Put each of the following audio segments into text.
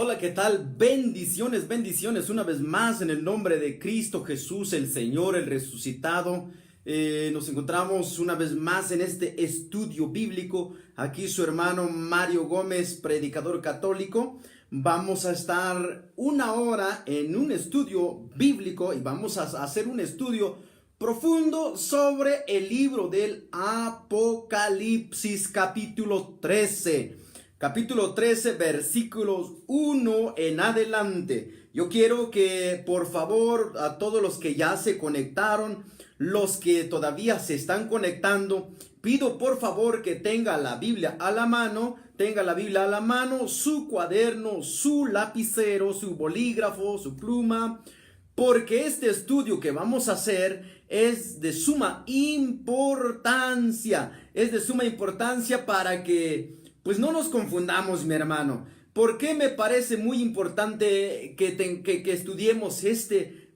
Hola, ¿qué tal? Bendiciones, bendiciones una vez más en el nombre de Cristo Jesús, el Señor, el resucitado. Nos encontramos una vez más en este estudio bíblico. Aquí su hermano Mario Gómez, predicador católico. Vamos a estar una hora en un estudio bíblico y vamos a hacer un estudio profundo sobre el libro del Apocalipsis, capítulo 13. Capítulo 13, versículos 1 en adelante. Yo quiero que por favor a todos los que ya se conectaron, los que todavía se están conectando, pido por favor que tenga la Biblia a la mano, su cuaderno, su lapicero, su bolígrafo, su pluma, porque este estudio que vamos a hacer es de suma importancia. Es de suma importancia para que pues no nos confundamos, mi hermano. ¿Por qué me parece muy importante que estudiemos este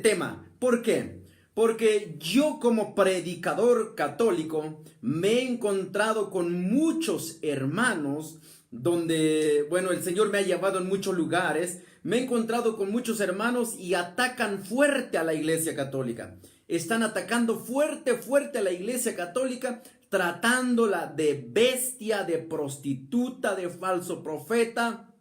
tema? ¿Por qué? Porque yo como predicador católico me he encontrado con muchos hermanos donde, bueno, el Señor me ha llevado en muchos lugares. Me he encontrado con muchos hermanos y atacan fuerte a la Iglesia Católica. Están atacando fuerte a la Iglesia Católica, tratándola de bestia, de prostituta, de falso profeta.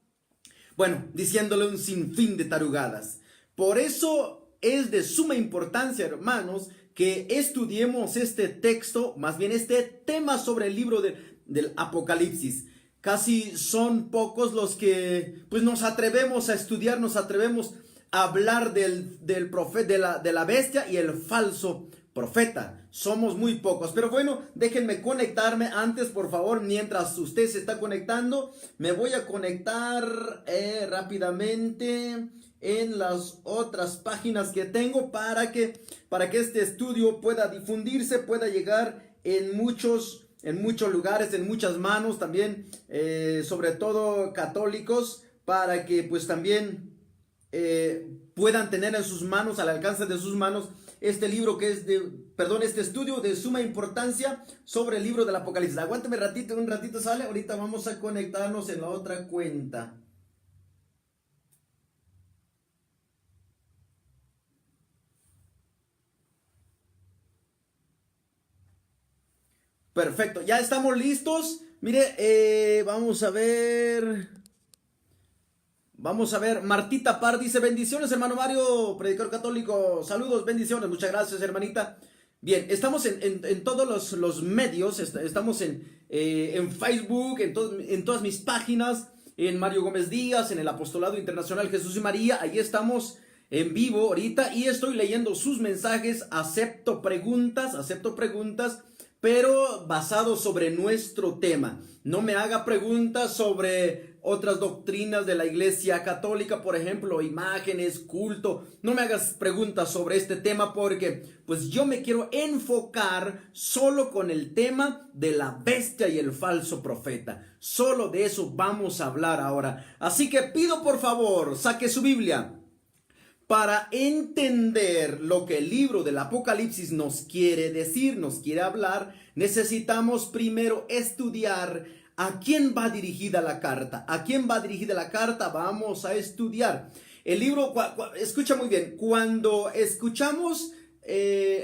Bueno, diciéndole un sinfín de tarugadas. Por eso es de suma importancia, hermanos, que estudiemos este texto, más bien este tema sobre el libro del Apocalipsis. Casi son pocos los que pues nos atrevemos a estudiar, nos atrevemos a hablar del profeta, de la bestia y el falso profeta. Somos muy pocos, pero bueno, déjenme conectarme antes, por favor, mientras usted se está conectando. Me voy a conectar rápidamente en las otras páginas que tengo para que este estudio pueda difundirse, pueda llegar en muchos lugares, en muchas manos también, sobre todo católicos, para que pues también puedan tener en sus manos, al alcance de sus manos, este libro que es este estudio de suma importancia sobre el libro del Apocalipsis. Aguántame un ratito sale, ahorita vamos a conectarnos en la otra cuenta. Perfecto, ya estamos listos. Mire, vamos a ver, Martita Par dice: bendiciones, hermano Mario, predicador católico. Saludos, bendiciones, muchas gracias, hermanita. Bien, estamos en todos los medios, estamos en Facebook, en todas mis páginas, en Mario Gómez Díaz, en el Apostolado Internacional Jesús y María. Ahí estamos en vivo ahorita y estoy leyendo sus mensajes. Acepto preguntas, pero basado sobre nuestro tema. No me haga preguntas sobre otras doctrinas de la Iglesia Católica, por ejemplo, imágenes, culto. No me hagas preguntas sobre este tema porque pues yo me quiero enfocar solo con el tema de la bestia y el falso profeta. Solo de eso vamos a hablar ahora. Así que pido por favor, saque su Biblia. Para entender lo que el libro del Apocalipsis nos quiere decir, nos quiere hablar, necesitamos primero estudiar a quién va dirigida la carta. ¿A quién va dirigida la carta? Vamos a estudiar. El libro, escucha muy bien, cuando escuchamos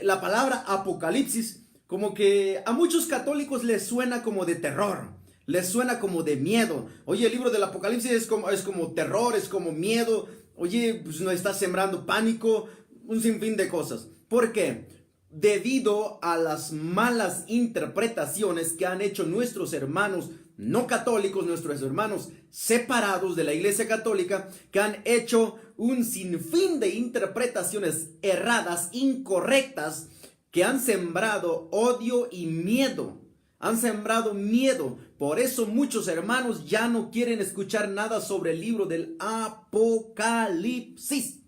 la palabra Apocalipsis, como que a muchos católicos les suena como de terror. Les suena como de miedo. Oye, el libro del Apocalipsis es como terror, es como miedo. Oye, pues nos está sembrando pánico, un sinfín de cosas. ¿Por qué? Debido a las malas interpretaciones que han hecho nuestros hermanos no católicos, nuestros hermanos separados de la Iglesia Católica, que han hecho un sinfín de interpretaciones erradas, incorrectas, que han sembrado odio y miedo. Han sembrado miedo. Por eso muchos hermanos ya no quieren escuchar nada sobre el libro del Apocalipsis.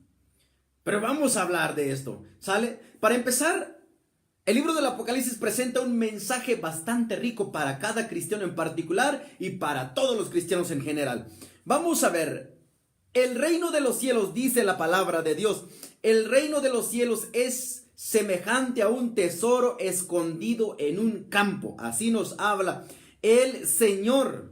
Pero vamos a hablar de esto, ¿sale? Para empezar, el libro del Apocalipsis presenta un mensaje bastante rico para cada cristiano en particular y para todos los cristianos en general. Vamos a ver. El reino de los cielos, dice la palabra de Dios, el reino de los cielos es semejante a un tesoro escondido en un campo. Así nos habla el Señor.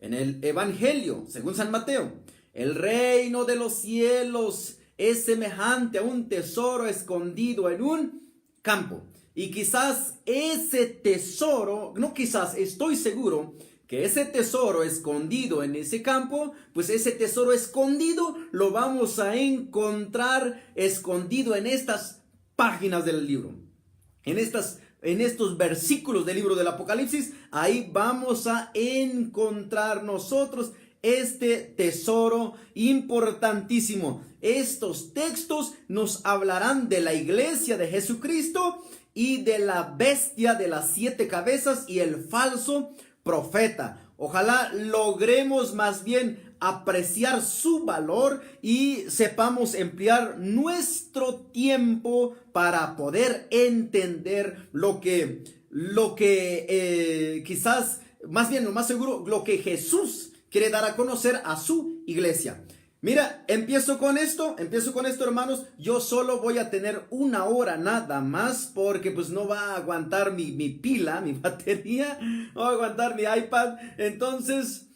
en el Evangelio, según San Mateo, el reino de los cielos es semejante a un tesoro escondido en un campo. Y quizás ese tesoro, no quizás, estoy seguro que ese tesoro escondido en ese campo, pues ese tesoro escondido lo vamos a encontrar escondido en estas páginas del libro. En estos versículos del libro del Apocalipsis, ahí vamos a encontrar nosotros este tesoro importantísimo. Estos textos nos hablarán de la iglesia de Jesucristo y de la bestia de las 7 cabezas y el falso profeta. Ojalá logremos más bien apreciar su valor y sepamos emplear nuestro tiempo para poder entender lo que quizás, más bien, lo más seguro, lo que Jesús quiere dar a conocer a su iglesia. Mira, empiezo con esto, hermanos. Yo solo voy a tener 1 hora nada más, porque pues no va a aguantar mi pila, mi batería, no va a aguantar mi iPad. Entonces,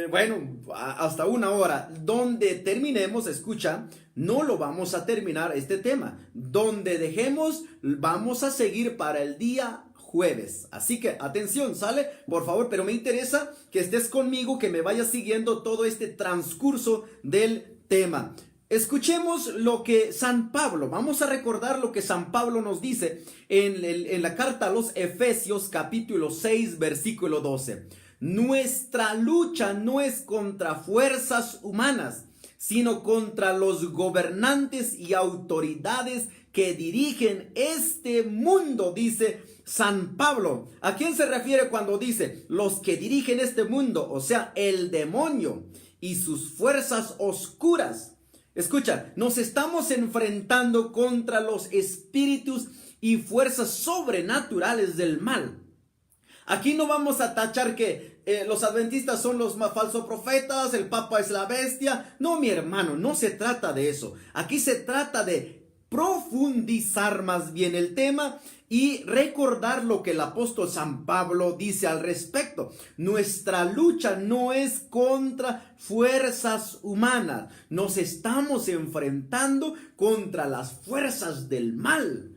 bueno, hasta 1 hora. Donde terminemos, escucha, no lo vamos a terminar este tema. Donde dejemos, vamos a seguir para el día jueves. Así que atención, ¿sale? Por favor, pero me interesa que estés conmigo, que me vayas siguiendo todo este transcurso del tema. Escuchemos lo que San Pablo, vamos a recordar lo que San Pablo nos dice en la carta a los Efesios, capítulo 6, versículo 12. Nuestra lucha no es contra fuerzas humanas, sino contra los gobernantes y autoridades que dirigen este mundo, dice San Pablo. ¿A quién se refiere cuando dice los que dirigen este mundo? O sea, el demonio y sus fuerzas oscuras. Escucha, nos estamos enfrentando contra los espíritus y fuerzas sobrenaturales del mal. Aquí no vamos a tachar que los adventistas son los más falsos profetas, el Papa es la bestia. No, mi hermano, no se trata de eso. Aquí se trata de profundizar más bien el tema y recordar lo que el apóstol San Pablo dice al respecto. Nuestra lucha no es contra fuerzas humanas. Nos estamos enfrentando contra las fuerzas del mal.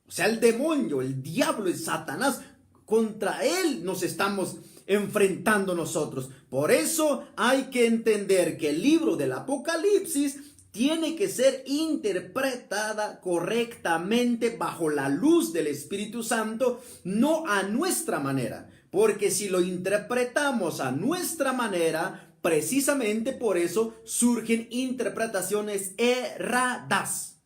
O sea, el demonio, el diablo y Satanás. Contra él nos estamos enfrentando nosotros. Por eso hay que entender que el libro del Apocalipsis tiene que ser interpretada correctamente bajo la luz del Espíritu Santo, no a nuestra manera. Porque si lo interpretamos a nuestra manera, precisamente por eso surgen interpretaciones erradas,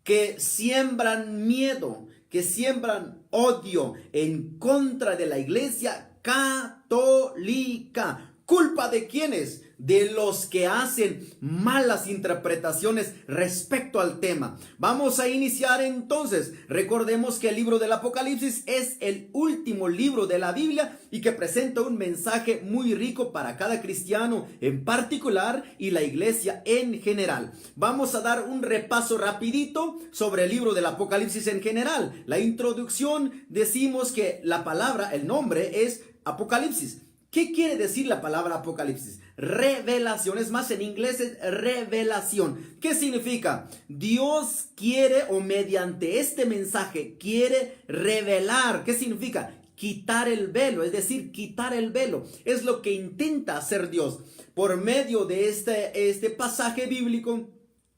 que siembran miedo, que siembran odio en contra de la iglesia católica. ¿Culpa de quiénes? De los que hacen malas interpretaciones respecto al tema. Vamos a iniciar entonces. Recordemos que el libro del Apocalipsis es el último libro de la Biblia y que presenta un mensaje muy rico para cada cristiano en particular y la iglesia en general. Vamos a dar un repaso rapidito sobre el libro del Apocalipsis en general. La introducción, decimos que la palabra, el nombre es Apocalipsis. ¿Qué quiere decir la palabra Apocalipsis? Revelación, es más, en inglés es revelación. ¿Qué significa? Dios quiere, o mediante este mensaje quiere revelar. ¿Qué significa? Quitar el velo, es decir, quitar el velo. Es lo que intenta hacer Dios. Por medio de este pasaje bíblico,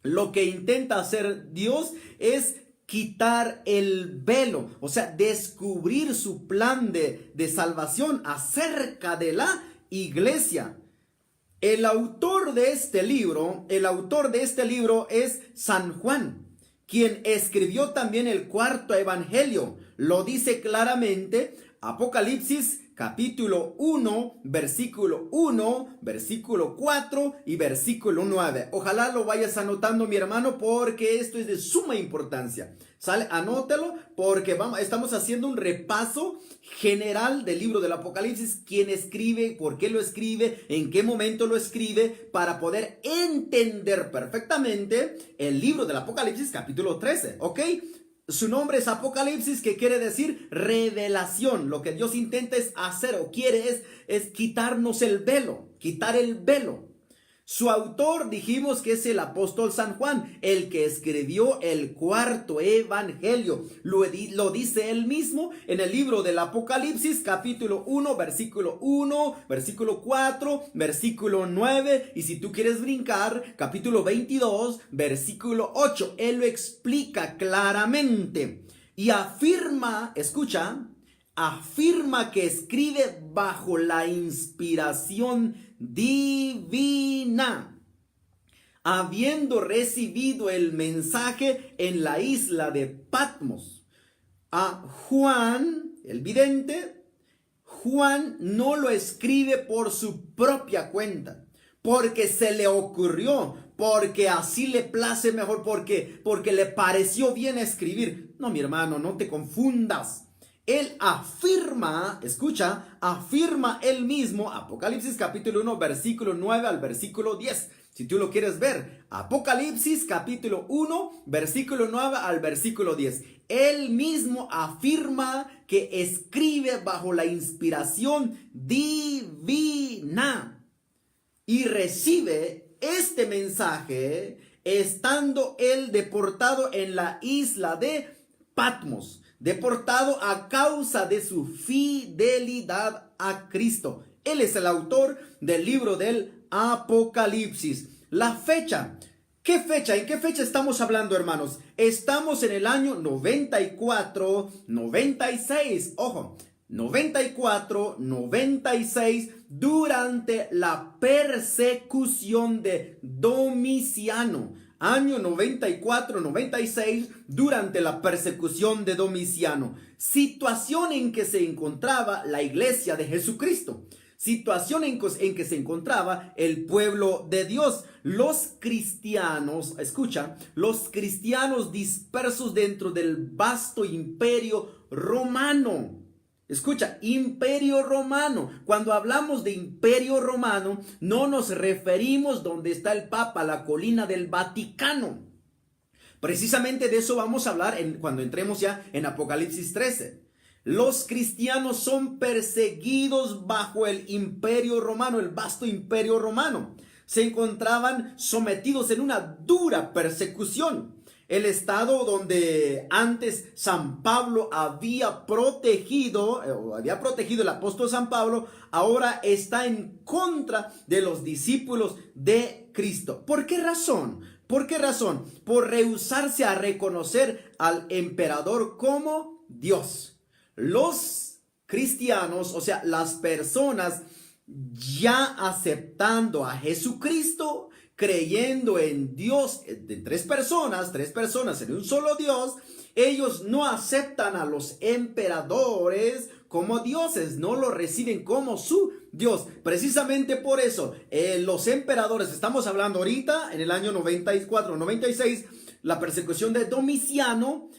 lo que intenta hacer Dios es quitar el velo, o sea, descubrir su plan de salvación acerca de la iglesia. El autor de este libro es San Juan, quien escribió también el 4º evangelio. Lo dice claramente, Apocalipsis capítulo 1, versículo 1, versículo 4 y versículo 9. Ojalá lo vayas anotando, mi hermano, porque esto es de suma importancia. ¿Sale? Anótalo porque estamos haciendo un repaso general del libro del Apocalipsis. ¿Quién escribe? ¿Por qué lo escribe? ¿En qué momento lo escribe? Para poder entender perfectamente el libro del Apocalipsis capítulo 13. ¿Ok? Su nombre es Apocalipsis, que quiere decir revelación. Lo que Dios intenta es hacer o quiere es quitarnos el velo, quitar el velo. Su autor dijimos que es el apóstol San Juan, el que escribió el cuarto evangelio. Lo dice él mismo en el libro del Apocalipsis, capítulo 1, versículo 4, versículo 9. Y si tú quieres brincar, capítulo 22, versículo 8. Él lo explica claramente y afirma, escucha, afirma que escribe bajo la inspiración divina, habiendo recibido el mensaje en la isla de Patmos. A Juan, el vidente, Juan no lo escribe por su propia cuenta, porque se le ocurrió, porque así le place mejor, porque le pareció bien escribir. No, mi hermano, no te confundas. Él afirma, escucha, afirma él mismo, Apocalipsis capítulo 1, versículo 9 al versículo 10. Si tú lo quieres ver, Apocalipsis capítulo 1, versículo 9 al versículo 10. Él mismo afirma que escribe bajo la inspiración divina y recibe este mensaje estando él deportado en la isla de Patmos. Deportado a causa de su fidelidad a Cristo. Él es el autor del libro del Apocalipsis. La fecha. ¿Qué fecha? ¿En qué fecha estamos hablando, hermanos? Estamos en el año 94, 96. Ojo, 94, 96, durante la persecución de Domiciano. Año 94, 96, durante la persecución de Domiciano. Situación en que se encontraba la iglesia de Jesucristo. Situación en que se encontraba el pueblo de Dios. Los cristianos, escucha, los cristianos dispersos dentro del vasto imperio romano. Escucha, imperio romano. Cuando hablamos de imperio romano, no nos referimos donde está el Papa, la colina del Vaticano. Precisamente de eso vamos a hablar cuando entremos ya en Apocalipsis 13. Los cristianos son perseguidos bajo el imperio romano, el vasto imperio romano. Se encontraban sometidos en una dura persecución. El estado donde antes San Pablo había protegido el apóstol San Pablo, ahora está en contra de los discípulos de Cristo. ¿Por qué razón? ¿Por qué razón? Por rehusarse a reconocer al emperador como Dios. Los cristianos, o sea, las personas ya aceptando a Jesucristo, creyendo en Dios, de tres personas en un solo Dios, ellos no aceptan a los emperadores como dioses, no lo reciben como su Dios. Precisamente por eso, los emperadores, estamos hablando ahorita en el año 94, 96, la persecución de Domiciano.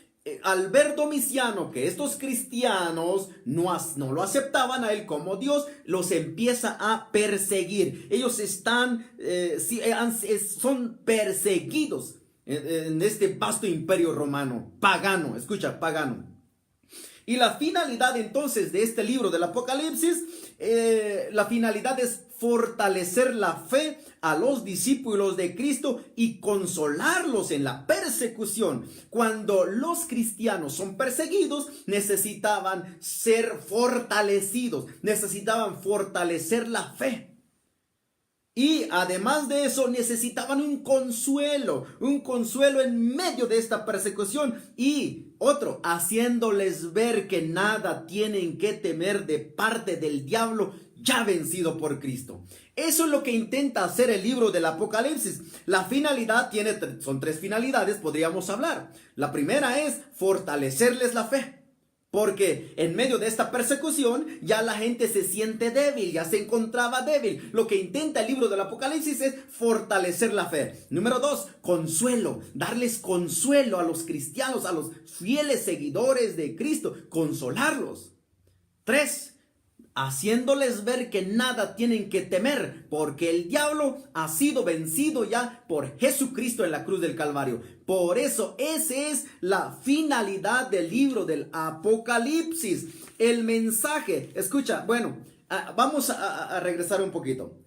Al ver Domiciano que estos cristianos no lo aceptaban a él como Dios, los empieza a perseguir. Ellos son perseguidos en este vasto imperio romano, pagano, escucha, pagano. Y la finalidad entonces de este libro del Apocalipsis, la finalidad es fortalecer la fe a los discípulos de Cristo y consolarlos en la persecución. Cuando los cristianos son perseguidos, necesitaban ser fortalecidos, necesitaban fortalecer la fe. Y además de eso necesitaban un consuelo en medio de esta persecución. Y otro, haciéndoles ver que nada tienen que temer de parte del diablo ya vencido por Cristo. Eso es lo que intenta hacer el libro del Apocalipsis. La finalidad son tres finalidades, podríamos hablar. La primera es fortalecerles la fe. Porque en medio de esta persecución ya la gente se siente débil, ya se encontraba débil. Lo que intenta el libro del Apocalipsis es fortalecer la fe. Número 2, consuelo, darles consuelo a los cristianos, a los fieles seguidores de Cristo, consolarlos. 3, haciéndoles ver que nada tienen que temer, porque el diablo ha sido vencido ya por Jesucristo en la cruz del Calvario. Por eso, esa es la finalidad del libro del Apocalipsis. El mensaje, escucha, bueno, vamos a regresar un poquito.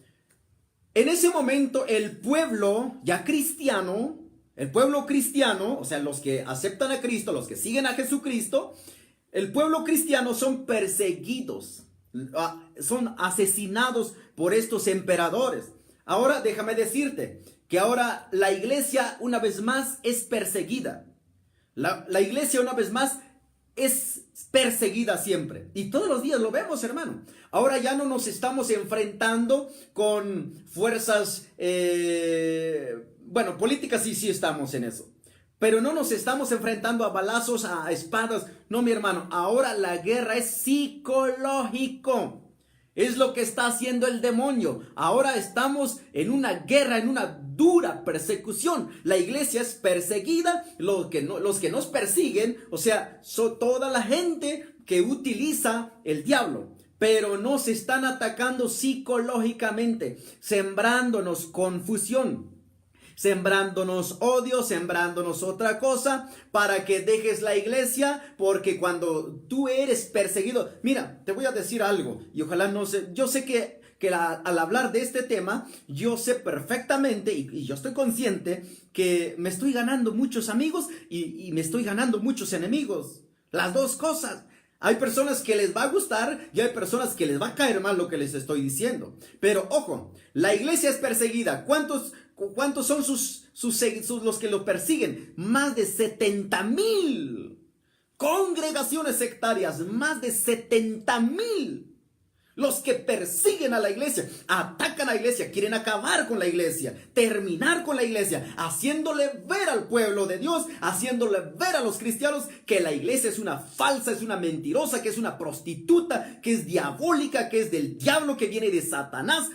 En ese momento, el pueblo ya cristiano, o sea, los que aceptan a Cristo, los que siguen a Jesucristo, el pueblo cristiano son perseguidos, son asesinados por estos emperadores. Ahora déjame decirte que ahora la iglesia una vez más es perseguida. La iglesia una vez más es perseguida siempre. Y todos los días lo vemos, hermano. Ahora ya no nos estamos enfrentando con fuerzas, bueno, políticas sí estamos en eso. Pero no nos estamos enfrentando a balazos, a espadas. No, mi hermano, ahora la guerra es psicológico. Es lo que está haciendo el demonio. Ahora estamos en una guerra, en una dura persecución. La iglesia es perseguida. Los que nos persiguen, o sea, son toda la gente que utiliza el diablo. Pero nos están atacando psicológicamente, sembrándonos confusión, sembrándonos odio, sembrándonos otra cosa para que dejes la iglesia, porque cuando tú eres perseguido, mira, te voy a decir algo y ojalá no sé, yo sé que al hablar de este tema, yo sé perfectamente y yo estoy consciente que me estoy ganando muchos amigos y me estoy ganando muchos enemigos, las dos cosas. Hay personas que les va a gustar y hay personas que les va a caer mal lo que les estoy diciendo. Pero ojo, la iglesia es perseguida. ¿Cuántos son los que lo persiguen? Más de 70,000 congregaciones sectarias, más de 70,000. Los que persiguen a la iglesia, atacan a la iglesia, quieren acabar con la iglesia, terminar con la iglesia, haciéndole ver al pueblo de Dios, haciéndole ver a los cristianos que la iglesia es una falsa, es una mentirosa, que es una prostituta, que es diabólica, que es del diablo, que viene de Satanás.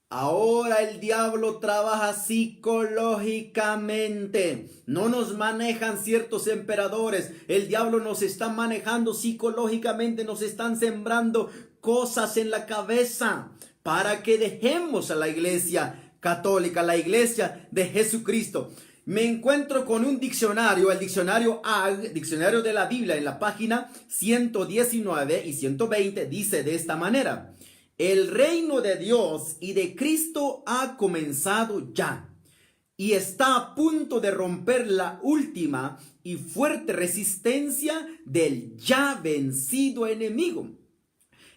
Ahora el diablo trabaja psicológicamente. No nos manejan ciertos emperadores. El diablo nos está manejando psicológicamente. Nos están sembrando cosas en la cabeza para que dejemos a la iglesia católica, la iglesia de Jesucristo. Me encuentro con un diccionario, el diccionario AG, diccionario de la Biblia, en la página 119 y 120, dice de esta manera: el reino de Dios y de Cristo ha comenzado ya y está a punto de romper la última y fuerte resistencia del ya vencido enemigo.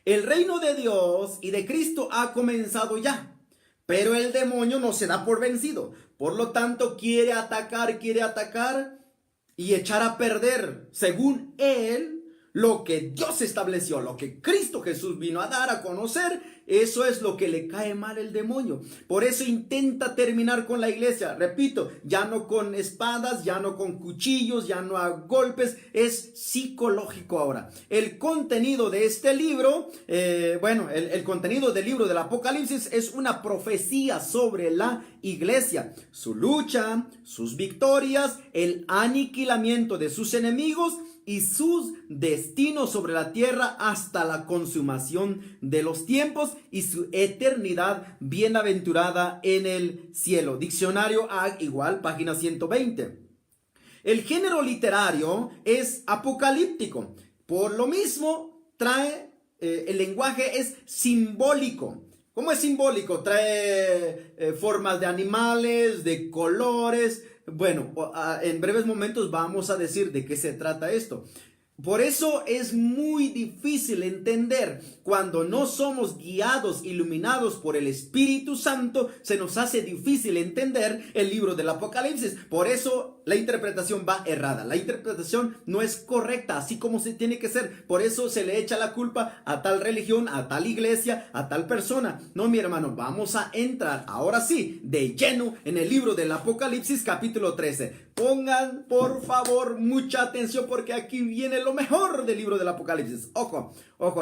El reino de Dios y de Cristo ha comenzado ya, pero el demonio no se da por vencido. Por lo tanto, quiere atacar y echar a perder, según él, lo que Dios estableció, lo que Cristo Jesús vino a dar a conocer. Eso es lo que le cae mal al demonio. Por eso intenta terminar con la iglesia. Repito, ya no con espadas, ya no con cuchillos, ya no a golpes. Es psicológico ahora. El contenido de este libro, el contenido del libro del Apocalipsis es una profecía sobre la iglesia. Su lucha, sus victorias, el aniquilamiento de sus enemigos y sus destinos sobre la tierra hasta la consumación de los tiempos y su eternidad bienaventurada en el cielo. Diccionario AG igual, página 120. El género literario es apocalíptico. Por lo mismo, el lenguaje es simbólico. ¿Cómo es simbólico? Trae formas de animales, de colores. Bueno, en breves momentos vamos a decir de qué se trata esto. Por eso es muy difícil entender cuando no somos guiados, iluminados por el Espíritu Santo. Se nos hace difícil entender el libro del Apocalipsis. Por eso la interpretación va errada. La interpretación no es correcta, así como se tiene que ser. Por eso se le echa la culpa a tal religión, a tal iglesia, a tal persona. No, mi hermano, vamos a entrar ahora sí de lleno en el libro del Apocalipsis capítulo 13. Pongan por favor mucha atención porque aquí viene lo mejor del libro del Apocalipsis. Ojo,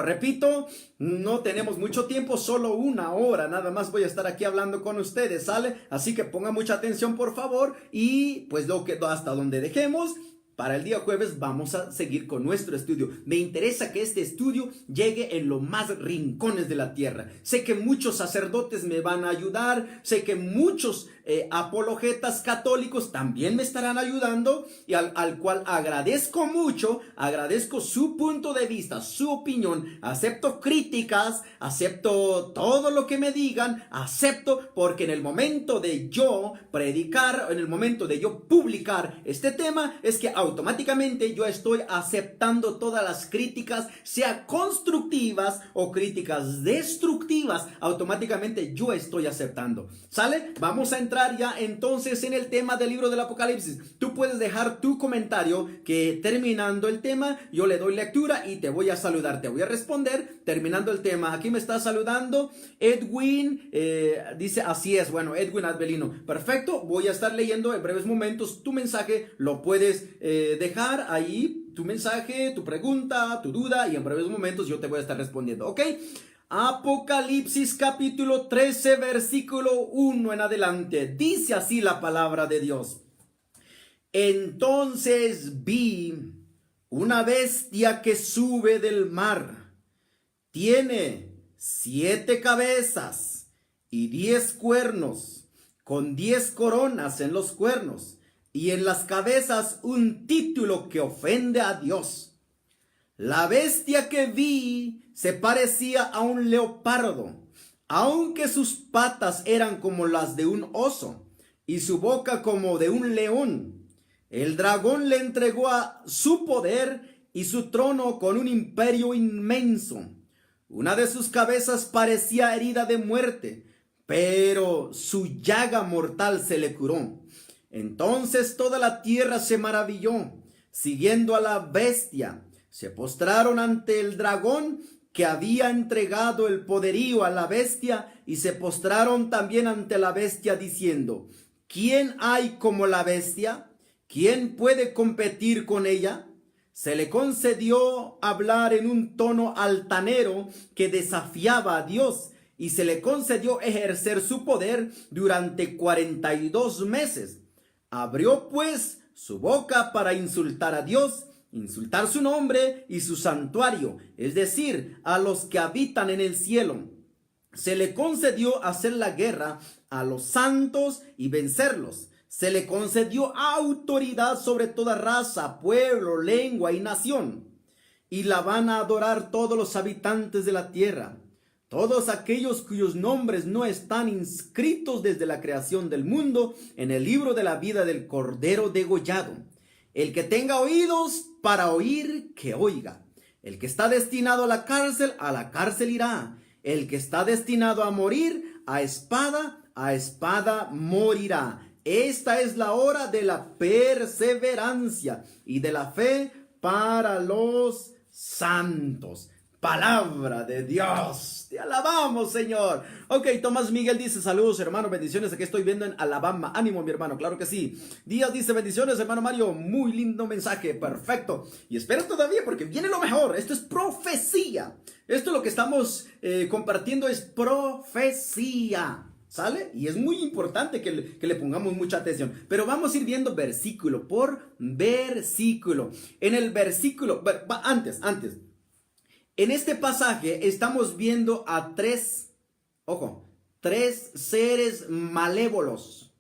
repito, no tenemos mucho tiempo, solo 1 hora. Nada más voy a estar aquí hablando con ustedes, ¿sale? Así que pongan mucha atención por favor y pues hasta donde dejemos, para el día jueves vamos a seguir con nuestro estudio. Me interesa que este estudio llegue en los más rincones de la tierra. Sé que muchos sacerdotes me van a ayudar, sé que muchos apologetas católicos también me estarán ayudando, y al cual agradezco mucho, agradezco su punto de vista, su opinión, acepto críticas, acepto todo lo que me digan, acepto, porque en el momento de yo predicar, en el momento de yo publicar este tema, es que automáticamente yo estoy aceptando todas las críticas, sea constructivas o críticas destructivas, automáticamente yo estoy aceptando. ¿Sale? Vamos a entrar ya entonces en el tema del libro del Apocalipsis. Tú puedes dejar tu comentario, que terminando el tema yo le doy lectura y te voy a saludar, te voy a responder terminando el tema. Aquí me está saludando Edwin, dice así es. Bueno, Edwin Adbelino, perfecto. Voy a estar leyendo en breves momentos tu mensaje. Lo puedes dejar ahí, tu mensaje, tu pregunta, tu duda, y en breves momentos yo te voy a estar respondiendo, ¿ok? Apocalipsis capítulo 13 versículo 1 en adelante. Dice así la palabra de Dios. Entonces vi una bestia que sube del mar. Tiene 7 cabezas y 10 cuernos, con 10 coronas en los cuernos, y en las cabezas un título que ofende a Dios. La bestia que vi se parecía a un leopardo, aunque sus patas eran como las de un oso y su boca como de un león. El dragón le entregó a su poder y su trono con un imperio inmenso. Una de sus cabezas parecía herida de muerte, pero su llaga mortal se le curó. Entonces toda la tierra se maravilló, siguiendo a la bestia. Se postraron ante el dragón que había entregado el poderío a la bestia, y se postraron también ante la bestia diciendo: ¿Quién hay como la bestia? ¿Quién puede competir con ella? Se le concedió hablar en un tono altanero que desafiaba a Dios, y se le concedió ejercer su poder durante 42 meses. Abrió pues su boca para insultar a Dios, insultar su nombre y su santuario, es decir, a los que habitan en el cielo. Se le concedió hacer la guerra a los santos y vencerlos. Se le concedió autoridad sobre toda raza, pueblo, lengua y nación. Y la van a adorar todos los habitantes de la tierra, todos aquellos cuyos nombres no están inscritos desde la creación del mundo en el libro de la vida del Cordero degollado. El que tenga oídos para oír, que oiga. El que está destinado a la cárcel irá. El que está destinado a morir, a espada morirá. Esta es la hora de la perseverancia y de la fe para los santos. Palabra de Dios, te alabamos, Señor. Ok, Tomás Miguel dice: saludos, hermano, bendiciones, aquí estoy viendo en Alabama. Ánimo, mi hermano, claro que sí. Díaz dice: bendiciones, hermano Mario, muy lindo mensaje, perfecto. Y espero todavía, porque viene lo mejor. Esto es profecía. Esto lo que estamos compartiendo es profecía, ¿sale? Y es muy importante que le pongamos mucha atención. Pero vamos a ir viendo versículo por versículo. En el versículo, antes. En este pasaje estamos viendo a tres seres malévolos,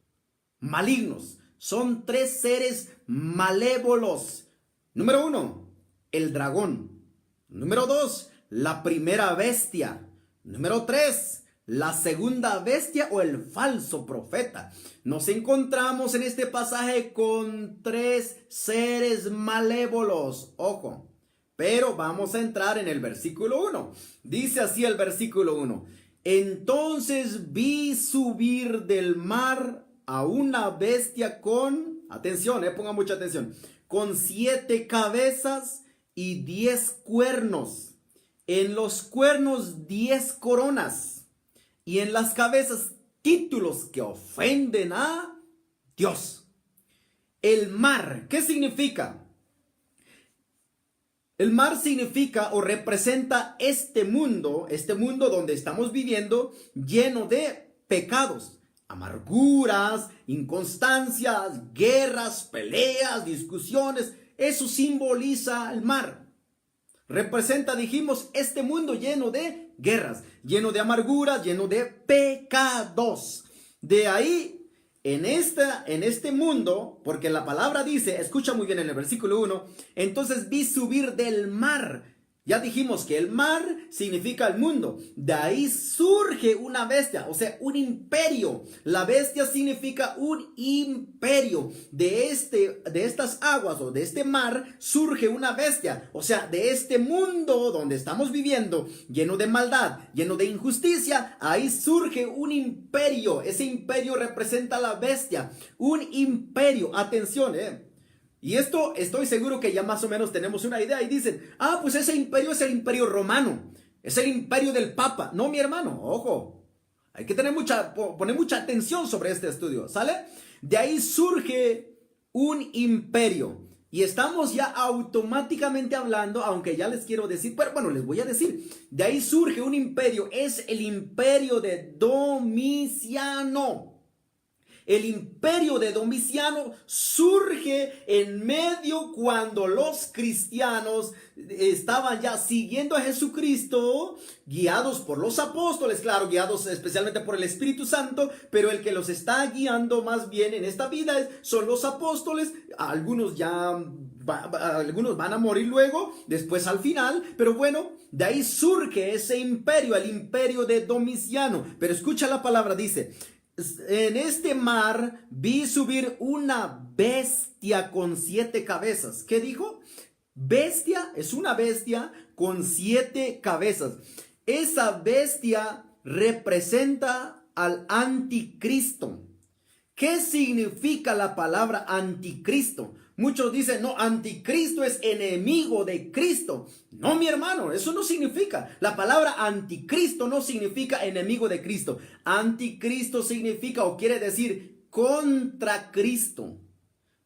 malignos. Son 3 seres malévolos. Número 1, el dragón. Número 2, la primera bestia. Número 3, la segunda bestia o el falso profeta. Nos encontramos en este pasaje con 3 seres malévolos. Ojo. Pero vamos a entrar en el versículo 1. Dice así el versículo 1. Entonces vi subir del mar a una bestia con, atención, pongan mucha atención, con 7 cabezas y 10 cuernos. En los cuernos 10 coronas. Y en las cabezas títulos que ofenden a Dios. El mar, ¿qué significa? El mar significa o representa este mundo donde estamos viviendo, lleno de pecados, amarguras, inconstancias, guerras, peleas, discusiones, Eso simboliza el mar. Representa, dijimos, este mundo lleno de guerras, lleno de amarguras, lleno de pecados. De ahí, en este mundo, porque la palabra dice, escucha muy bien en el versículo 1, entonces vi subir del mar. Ya dijimos que el mar significa el mundo. De ahí surge una bestia, o sea, un imperio. La bestia significa un imperio. De estas aguas o de este mar surge una bestia. O sea, de este mundo donde estamos viviendo, lleno de maldad, lleno de injusticia, ahí surge un imperio. Ese imperio representa a la bestia. Un imperio. Atención, Y esto estoy seguro que ya más o menos tenemos una idea y dicen, pues ese imperio es el imperio romano, es el imperio del Papa. No, mi hermano, ojo, hay que poner mucha atención sobre este estudio, ¿sale? De ahí surge un imperio y estamos ya automáticamente hablando, aunque ya les quiero decir, pero bueno, les voy a decir, de ahí surge un imperio, es el imperio de Domiciano. El imperio de Domiciano surge en medio cuando los cristianos estaban ya siguiendo a Jesucristo, guiados por los apóstoles, claro, guiados especialmente por el Espíritu Santo, pero el que los está guiando más bien en esta vida son los apóstoles. Algunos van a morir luego, después al final, pero bueno, de ahí surge ese imperio, el imperio de Domiciano. Pero escucha la palabra, dice: en este mar vi subir una bestia con 7 cabezas. ¿Qué dijo? Bestia, es una bestia con 7 cabezas. Esa bestia representa al anticristo. ¿Qué significa la palabra anticristo? Muchos dicen, no, anticristo es enemigo de Cristo. No, mi hermano, eso no significa. La palabra anticristo no significa enemigo de Cristo. Anticristo significa o quiere decir contra Cristo.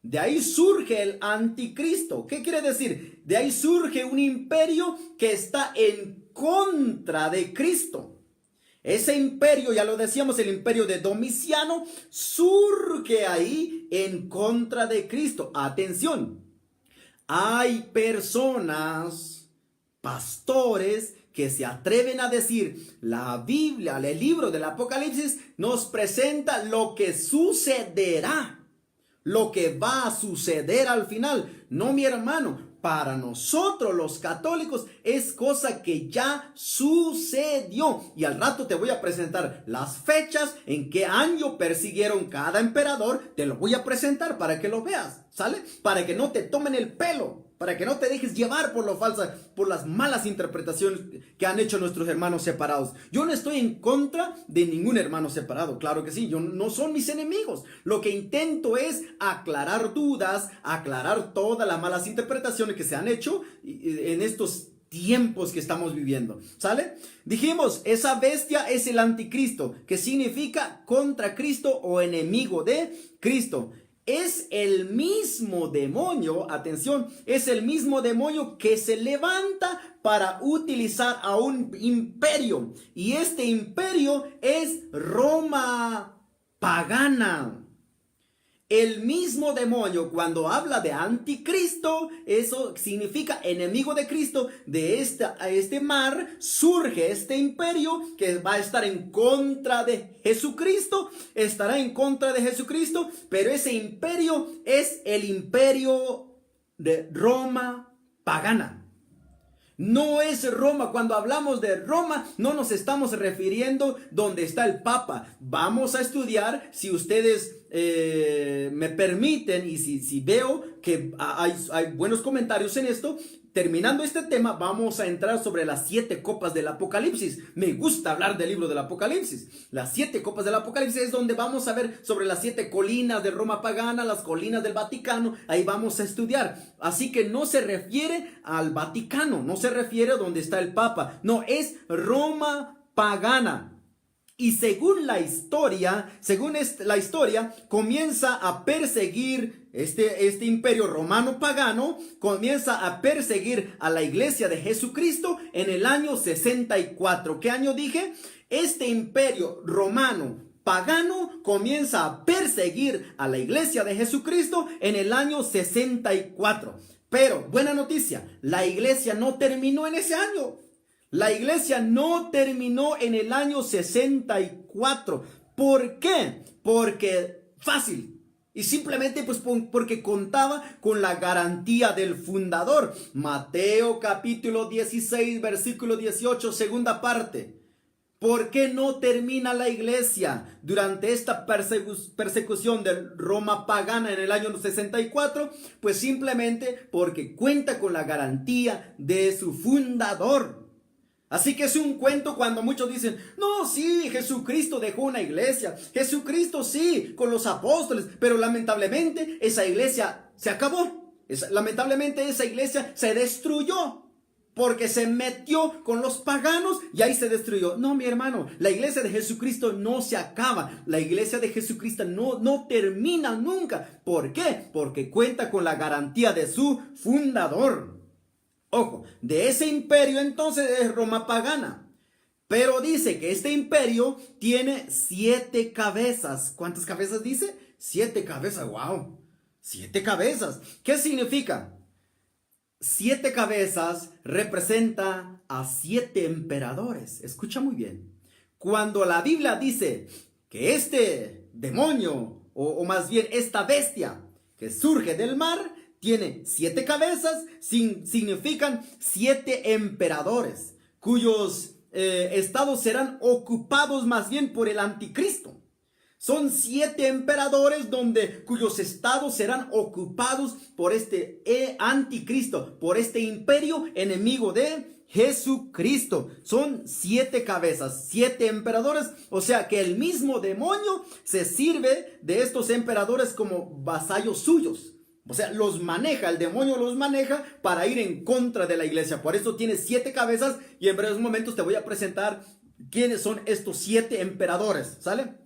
De ahí surge el anticristo. ¿Qué quiere decir? De ahí surge un imperio que está en contra de Cristo. Ese imperio, ya lo decíamos, el imperio de Domiciano, surge ahí en contra de Cristo. Atención, hay personas, pastores, que se atreven a decir, la Biblia, el libro del Apocalipsis, nos presenta lo que sucederá, lo que va a suceder al final. No, mi hermano. Para nosotros los católicos es cosa que ya sucedió. Y al rato te voy a presentar las fechas, en qué año persiguieron cada emperador. Te lo voy a presentar para que lo veas, ¿sale? Para que no te tomen el pelo, para que no te dejes llevar por las malas interpretaciones que han hecho nuestros hermanos separados. Yo no estoy en contra de ningún hermano separado, claro que sí, no son mis enemigos. Lo que intento es aclarar dudas, aclarar todas las malas interpretaciones que se han hecho en estos tiempos que estamos viviendo, ¿sale? Dijimos, esa bestia es el anticristo, que significa contra Cristo o enemigo de Cristo. Es el mismo demonio, atención, es el mismo demonio que se levanta para utilizar a un imperio. Y este imperio es Roma pagana. El mismo demonio, cuando habla de anticristo, eso significa enemigo de Cristo. De este mar surge este imperio que va a estar en contra de Jesucristo. Estará en contra de Jesucristo, pero ese imperio es el imperio de Roma pagana. No es Roma. Cuando hablamos de Roma, no nos estamos refiriendo donde está el Papa. Vamos a estudiar, si ustedes me permiten, y si veo que hay buenos comentarios en esto. Terminando este tema, vamos a entrar sobre las 7 copas del Apocalipsis. Me gusta hablar del libro del Apocalipsis. Las 7 copas del Apocalipsis es donde vamos a ver sobre las 7 colinas de Roma pagana, las colinas del Vaticano. Ahí vamos a estudiar. Así que no se refiere al Vaticano, no se refiere a donde está el Papa. No, es Roma pagana. Y según la historia, comienza a perseguir este imperio romano pagano, comienza a perseguir a la iglesia de Jesucristo en el año 64. ¿Qué año dije? Este imperio romano pagano comienza a perseguir a la iglesia de Jesucristo en el año 64. Pero, buena noticia, la iglesia no terminó en ese año. La iglesia no terminó en el año 64. ¿Por qué? Porque fácil. Y simplemente pues porque contaba con la garantía del fundador. Mateo capítulo 16, versículo 18, segunda parte. ¿Por qué no termina la iglesia durante esta persecución de Roma pagana en el año 64? Pues simplemente porque cuenta con la garantía de su fundador. Así que es un cuento cuando muchos dicen, no, sí, Jesucristo dejó una iglesia, Jesucristo sí, con los apóstoles, pero lamentablemente esa iglesia se acabó, lamentablemente esa iglesia se destruyó. Porque se metió con los paganos y ahí se destruyó. No, mi hermano, la iglesia de Jesucristo no se acaba. La iglesia de Jesucristo no termina nunca. ¿Por qué? Porque cuenta con la garantía de su fundador. Ojo, de ese imperio entonces es Roma pagana. Pero dice que este imperio tiene 7 cabezas. ¿Cuántas cabezas dice? 7 cabezas, wow. 7 cabezas. ¿Qué significa? 7 cabezas representa a 7 emperadores. Escucha muy bien. Cuando la Biblia dice que este demonio, o más bien esta bestia que surge del mar, tiene 7 cabezas, significan 7 emperadores, cuyos estados serán ocupados más bien por el anticristo. Son 7 emperadores cuyos estados serán ocupados por este anticristo, por este imperio enemigo de Jesucristo. Son 7 cabezas, 7 emperadores, o sea que el mismo demonio se sirve de estos emperadores como vasallos suyos. O sea, el demonio los maneja para ir en contra de la iglesia. Por eso tiene 7 cabezas y en breves momentos te voy a presentar quiénes son estos 7 emperadores, ¿sale?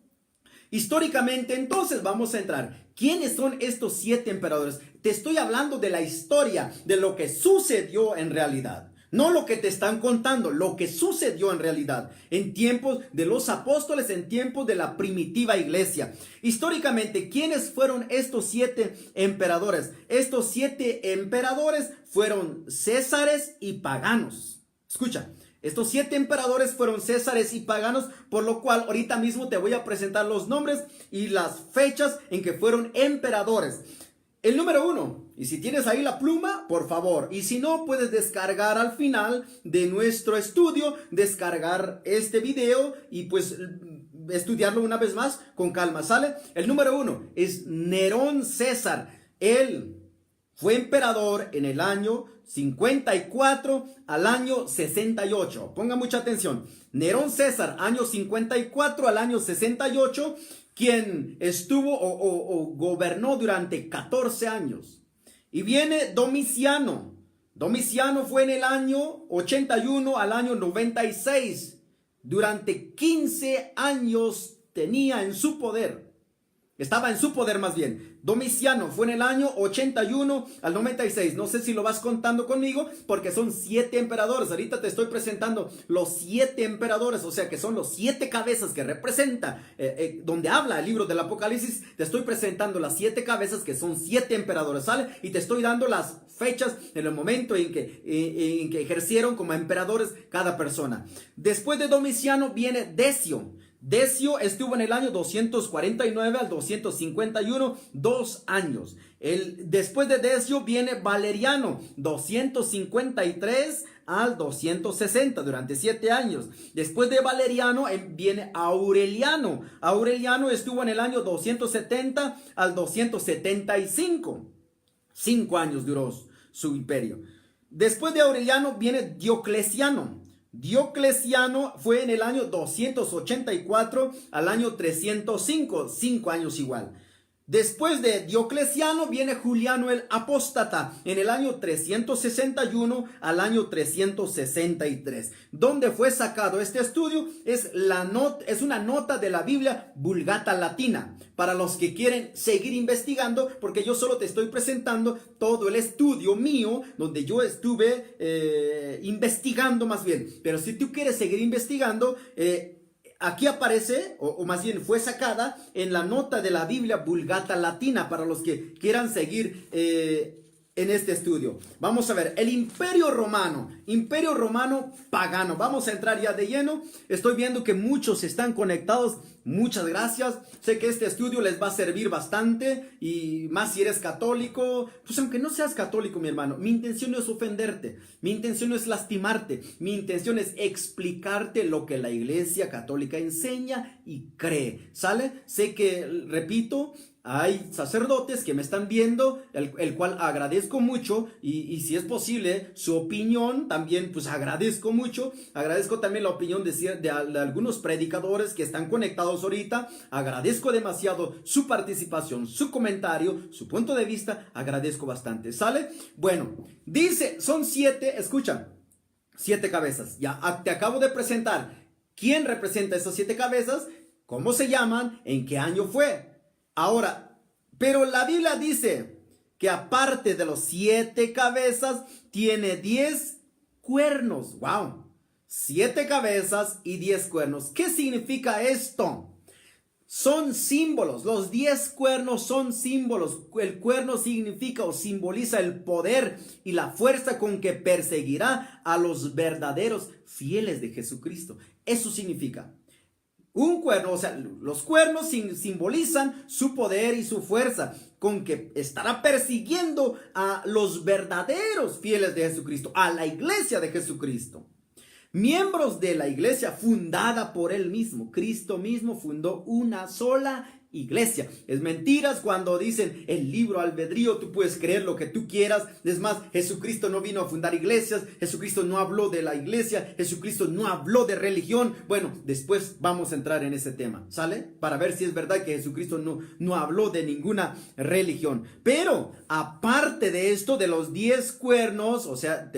Históricamente, entonces vamos a entrar. ¿Quiénes son estos 7 emperadores? Te estoy hablando de la historia, de lo que sucedió en realidad. No lo que te están contando, lo que sucedió en realidad. En tiempos de los apóstoles, en tiempos de la primitiva iglesia. Históricamente, ¿quiénes fueron estos 7 emperadores? Estos 7 emperadores fueron césares y paganos. Escucha. Estos 7 emperadores fueron césares y paganos, por lo cual ahorita mismo te voy a presentar los nombres y las fechas en que fueron emperadores. El número 1, y si tienes ahí la pluma, por favor, y si no, puedes descargar al final de nuestro estudio, descargar este video y pues estudiarlo una vez más con calma, ¿sale? El número 1 es Nerón César. Él fue emperador en el año 54 al año 68. Ponga mucha atención. Nerón César, año 54 al año 68, quien estuvo o gobernó durante 14 años. Y viene Domiciano. Domiciano fue en el año 81 al año 96. Durante 15 años tenía en su poder. Estaba en su poder más bien. Domiciano fue en el año 81 al 96. No sé si lo vas contando conmigo porque son 7 emperadores. Ahorita te estoy presentando los 7 emperadores. O sea que son los 7 cabezas que representa. Donde habla el libro del Apocalipsis. Te estoy presentando las 7 cabezas que son 7 emperadores. ¿Sale? Y te estoy dando las fechas en el momento en que ejercieron como emperadores cada persona. Después de Domiciano viene Decio. Decio estuvo en el año 249 al 251, 2 años. Después de Decio viene Valeriano, 253 al 260, durante 7 años. Después de Valeriano viene Aureliano. Aureliano estuvo en el año 270 al 275. 5 años duró su imperio. Después de Aureliano viene Diocleciano. Diocleciano fue en el año 284 al año 305, 5 años igual. Después de Diocleciano viene Juliano el Apóstata en el año 361 al año 363. ¿Dónde fue sacado este estudio? Es una nota de la Biblia Vulgata Latina. Para los que quieren seguir investigando, porque yo solo te estoy presentando todo el estudio mío, donde yo estuve investigando más bien. Pero si tú quieres seguir investigando, aquí aparece, o más bien fue sacada en la nota de la Biblia Vulgata Latina, para los que quieran seguir en este estudio. Vamos a ver, el Imperio Romano pagano. Vamos a entrar ya de lleno. Estoy viendo que muchos están conectados. Muchas gracias. Sé que este estudio les va a servir bastante, y más si eres católico. Pues aunque no seas católico, mi hermano, mi intención no es ofenderte, mi intención no es lastimarte, mi intención es explicarte lo que la Iglesia Católica enseña y cree, ¿sale? Sé que, repito, hay sacerdotes que me están viendo, el cual agradezco mucho, y si es posible su opinión también, pues agradezco mucho. Agradezco también la opinión de algunos predicadores que están conectados ahorita. Agradezco demasiado su participación, su comentario, su punto de vista. Agradezco bastante, ¿sale? Bueno, dice, son 7, escucha, 7 cabezas. Ya te acabo de presentar quién representa esas 7 cabezas, cómo se llaman, en qué año fue. Ahora, pero la Biblia dice que aparte de los 7 cabezas, tiene 10 cuernos. ¡Wow! 7 cabezas y 10 cuernos. ¿Qué significa esto? Son símbolos. Los 10 cuernos son símbolos. El cuerno significa o simboliza el poder y la fuerza con que perseguirá a los verdaderos fieles de Jesucristo. Eso significa. Un cuerno, o sea, los cuernos simbolizan su poder y su fuerza con que estará persiguiendo a los verdaderos fieles de Jesucristo, a la iglesia de Jesucristo. Miembros de la iglesia fundada por él mismo. Cristo mismo fundó una sola iglesia. Es mentiras cuando dicen el libre albedrío, tú puedes creer lo que tú quieras. Es más, Jesucristo no vino a fundar iglesias, Jesucristo no habló de la iglesia, Jesucristo no habló de religión. Bueno, después vamos a entrar en ese tema, ¿sale? Para ver si es verdad que Jesucristo no habló de ninguna religión. Pero aparte de esto, de los 10 cuernos, o sea,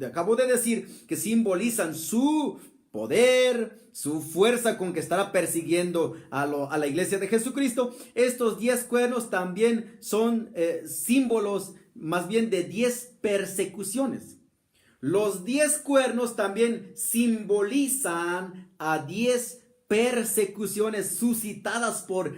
acabo de decir que simbolizan su poder, su fuerza con que estará persiguiendo a la iglesia de Jesucristo. Estos 10 cuernos también son símbolos más bien de 10 persecuciones. Los 10 cuernos también simbolizan a 10 persecuciones suscitadas por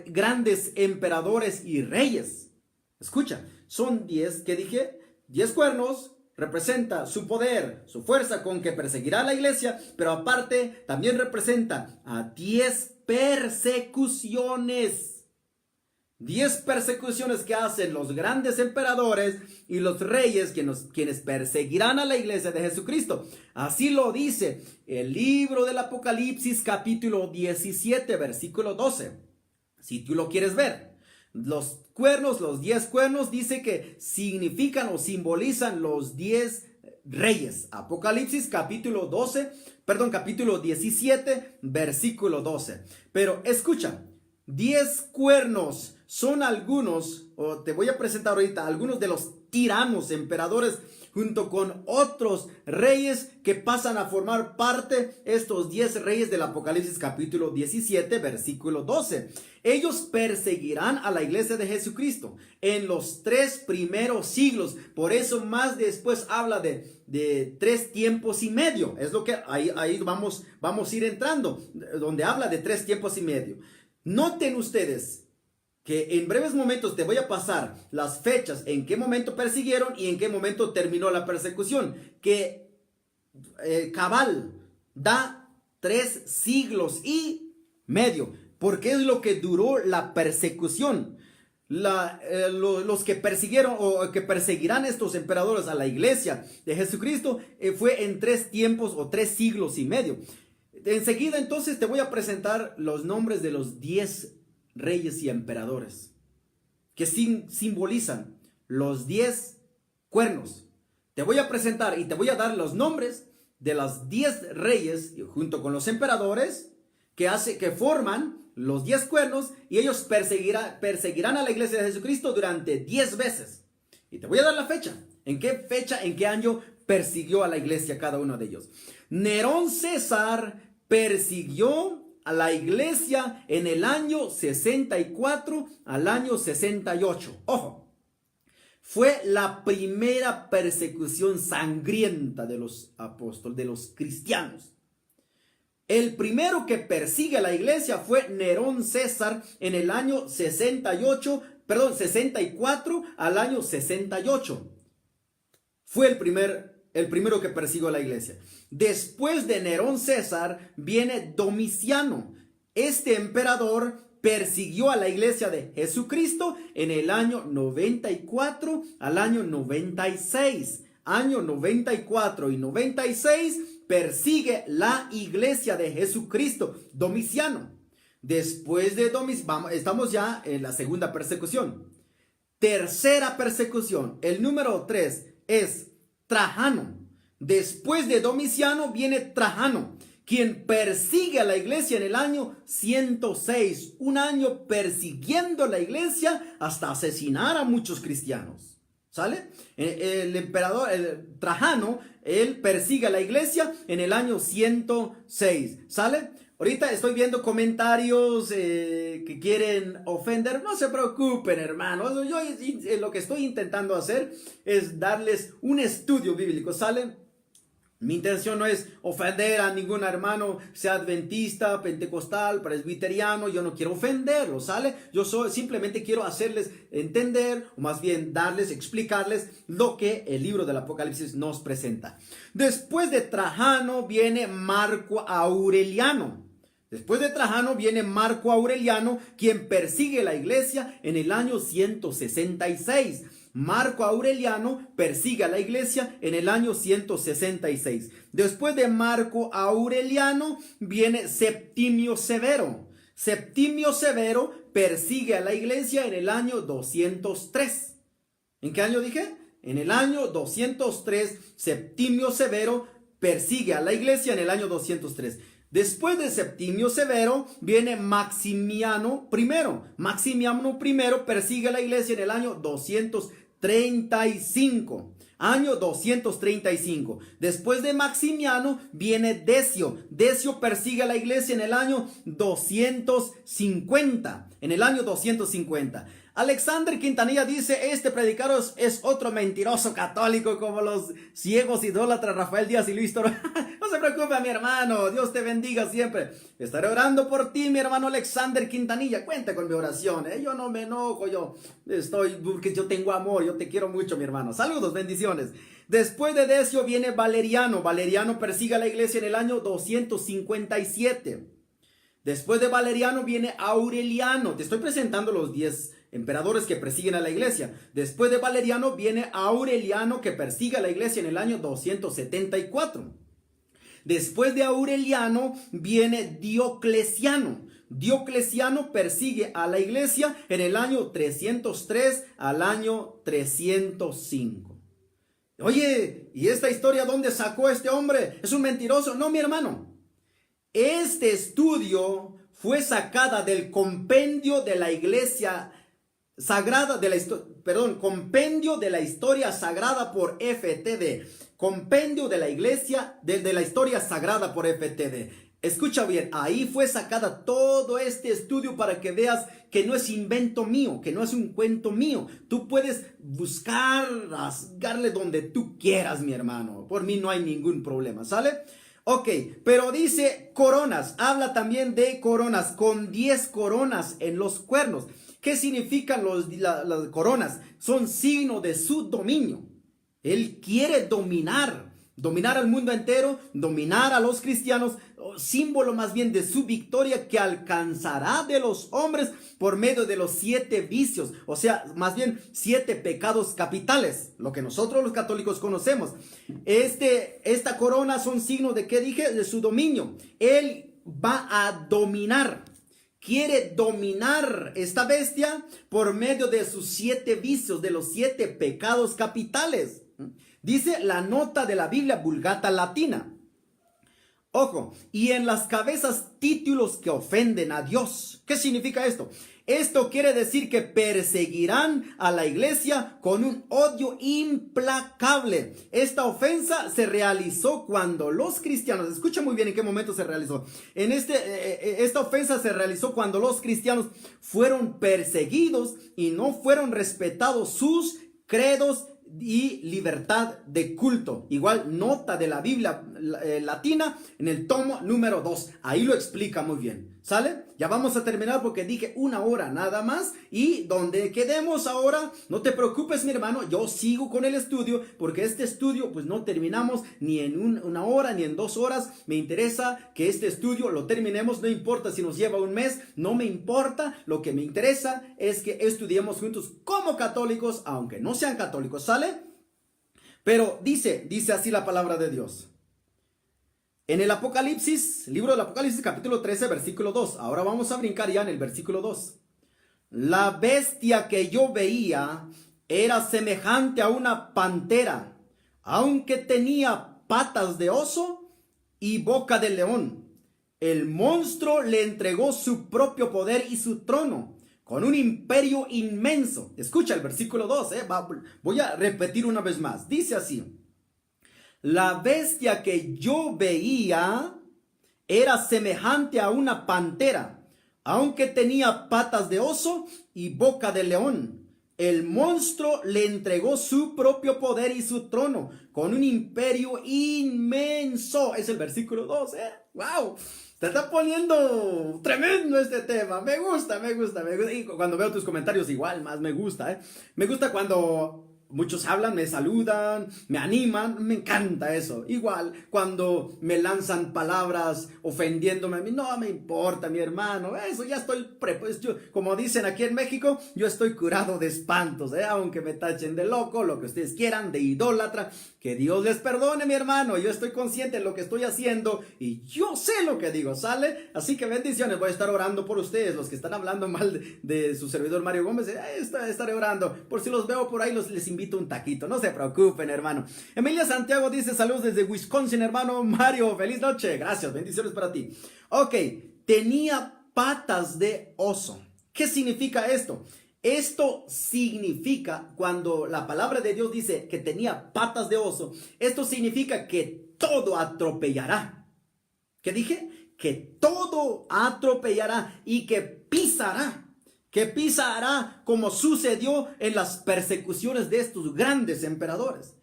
grandes emperadores y reyes. Escucha, son 10, ¿qué dije? 10 cuernos. Representa su poder, su fuerza con que perseguirá a la iglesia, pero aparte también representa a 10 persecuciones. 10 persecuciones que hacen los grandes emperadores y los reyes quienes perseguirán a la iglesia de Jesucristo. Así lo dice el libro del Apocalipsis capítulo 17 versículo 12. Si tú lo quieres ver. Los cuernos, los 10 cuernos, dice que significan o simbolizan los 10 reyes. Apocalipsis capítulo 17, versículo 12. Pero escucha, 10 cuernos son algunos, o te voy a presentar ahorita, algunos de los tiranos, emperadores, junto con otros reyes que pasan a formar parte, estos 10 reyes del Apocalipsis capítulo 17, versículo 12. Ellos perseguirán a la iglesia de Jesucristo en los 3 primeros siglos. Por eso más después habla de 3 tiempos y medio. Es lo que ahí vamos a ir entrando, donde habla de 3 tiempos y medio. Noten ustedes que en breves momentos te voy a pasar las fechas en qué momento persiguieron y en qué momento terminó la persecución, que cabal da 3 siglos y medio, porque es lo que duró la persecución. Los que persiguieron o que perseguirán estos emperadores a la iglesia de Jesucristo fue en 3 tiempos o 3 siglos y medio. Enseguida entonces te voy a presentar los nombres de los 10 reyes y emperadores que simbolizan los 10 cuernos. Te voy a presentar y te voy a dar los nombres de los 10 reyes junto con los emperadores que forman los 10 cuernos, y ellos perseguirán a la iglesia de Jesucristo durante 10 veces. Y te voy a dar la fecha, en qué año persiguió a la iglesia cada uno de ellos. Nerón César persiguió a la iglesia en el año 64 al año 68. Ojo, fue la primera persecución sangrienta de los apóstoles, de los cristianos. El primero que persigue a la iglesia fue Nerón César en el año 68 64 al año 68. Fue el primero que persiguió a la iglesia. Después de Nerón César viene Domiciano. Este emperador persiguió a la iglesia de Jesucristo en el año 94 al año 96. Año 94 y 96 persigue la iglesia de Jesucristo, Domiciano. Después de Domiciano, estamos ya en la segunda persecución. Tercera persecución, el número 3 es Trajano. Después de Domiciano viene Trajano, quien persigue a la iglesia en el año 106, un año persiguiendo a la iglesia hasta asesinar a muchos cristianos. ¿Sale? El emperador Trajano, él persigue a la iglesia en el año 106. ¿Sale? Ahorita estoy viendo comentarios que quieren ofender. No se preocupen, hermanos. Yo lo que estoy intentando hacer es darles un estudio bíblico. ¿Sale? Mi intención no es ofender a ningún hermano, sea adventista, pentecostal, presbiteriano. Yo no quiero ofenderlo, ¿sale? Simplemente quiero hacerles entender, o más bien explicarles lo que el libro del Apocalipsis nos presenta. Después de Trajano viene Marco Aureliano. Después de Trajano viene Marco Aureliano, quien persigue la iglesia en el año 166. Marco Aureliano persigue a la iglesia en el año 166. Después de Marco Aureliano viene Septimio Severo. Septimio Severo persigue a la iglesia en el año 203. ¿En qué año dije? En el año 203, Septimio Severo persigue a la iglesia en el año 203. Después de Septimio Severo viene Maximiano I. Maximiano I persigue a la iglesia en el año 235. Año 235. Después de Maximiano viene Decio. Decio persigue a la iglesia en el año 250. En el año 250. Alexander Quintanilla dice: este predicador es otro mentiroso católico como los ciegos idólatras Rafael Díaz y Luis Toro. No se preocupe, mi hermano, Dios te bendiga siempre. Estaré orando por ti, mi hermano Alexander Quintanilla. Cuenta con mi oración, yo no me enojo, porque yo tengo amor, yo te quiero mucho, mi hermano. Saludos, bendiciones. Después de Decio viene Valeriano. Valeriano persigue a la iglesia en el año 257. Después de Valeriano viene Aureliano. Te estoy presentando los 10 emperadores que persiguen a la iglesia. Después de Valeriano viene Aureliano, que persigue a la iglesia en el año 274. Después de Aureliano viene Diocleciano. Diocleciano persigue a la iglesia en el año 303 al año 305. Oye, ¿y esta historia dónde sacó este hombre? ¿Es un mentiroso? No, mi hermano. Este estudio fue sacada del compendio de la iglesia sagrada, compendio de la historia sagrada por FTD. Compendio de la iglesia, de la historia sagrada por FTD. Escucha bien, ahí fue sacada todo este estudio para que veas que no es invento mío, que no es un cuento mío. Tú puedes buscar, rasgarle donde tú quieras, mi hermano. Por mí no hay ningún problema, ¿sale? Ok, pero dice coronas, habla también de coronas, con 10 coronas en los cuernos. ¿Qué significan las coronas? Son signo de su dominio. Él quiere dominar al mundo entero, dominar a los cristianos, símbolo más bien de su victoria que alcanzará de los hombres por medio de los 7 vicios, o sea, más bien 7 pecados capitales, lo que nosotros los católicos conocemos. Esta corona son signos de, ¿qué dije? De su dominio. Él va a dominar. Quiere dominar esta bestia por medio de sus 7 vicios, de los 7 pecados capitales. Dice la nota de la Biblia Vulgata Latina. Ojo, y en las cabezas títulos que ofenden a Dios. ¿Qué significa esto? Esto quiere decir que perseguirán a la iglesia con un odio implacable. Esta ofensa se realizó cuando los cristianos, escucha muy bien en qué momento se realizó. Esta ofensa se realizó cuando los cristianos fueron perseguidos y no fueron respetados sus credos y libertad de culto. Igual nota de la Biblia latina, en el tomo número 2. Ahí lo explica muy bien. ¿Sale? Ya vamos a terminar porque dije 1 hora nada más. Y donde quedemos ahora, no te preocupes, mi hermano, yo sigo con el estudio, porque este estudio pues no terminamos ni en 1 hora ni en 2 horas. Me interesa que este estudio lo terminemos, no importa si nos lleva un mes, no me importa. Lo que me interesa es que estudiemos juntos como católicos, aunque no sean católicos. ¿Sale? Pero dice así la palabra de Dios. En el Apocalipsis, libro del Apocalipsis, capítulo 13, versículo 2. Ahora vamos a brincar ya en el versículo 2. La bestia que yo veía era semejante a una pantera, aunque tenía patas de oso y boca de león. El monstruo le entregó su propio poder y su trono, con un imperio inmenso. Escucha el versículo 2, voy a repetir una vez más. Dice así. La bestia que yo veía era semejante a una pantera, aunque tenía patas de oso y boca de león. El monstruo le entregó su propio poder y su trono, con un imperio inmenso. Es el versículo 2, ¡Wow! Te está poniendo tremendo este tema. Me gusta. Y cuando veo tus comentarios igual, más me gusta, Me gusta cuando muchos hablan, me saludan, me animan, me encanta eso. Igual cuando me lanzan palabras ofendiéndome a mí, no me importa, mi hermano, eso ya estoy pues como dicen aquí en México, yo estoy curado de espantos, aunque me tachen de loco, lo que ustedes quieran, de idólatra, que Dios les perdone, mi hermano. Yo estoy consciente de lo que estoy haciendo y yo sé lo que digo, ¿sale? Así que bendiciones, voy a estar orando por ustedes, los que están hablando mal de su servidor Mario Gómez, estaré orando, por si los veo por ahí, les invito un taquito, no se preocupen, hermano. Emilia Santiago dice saludos desde Wisconsin, hermano Mario, feliz noche, gracias, bendiciones para ti. Ok, tenía patas de oso. ¿Qué significa esto? Esto significa, cuando la palabra de Dios dice que tenía patas de oso, esto significa que todo atropellará. ¿Qué dije? Que todo atropellará y que pisará. Que pisará como sucedió en las persecuciones de estos grandes emperadores.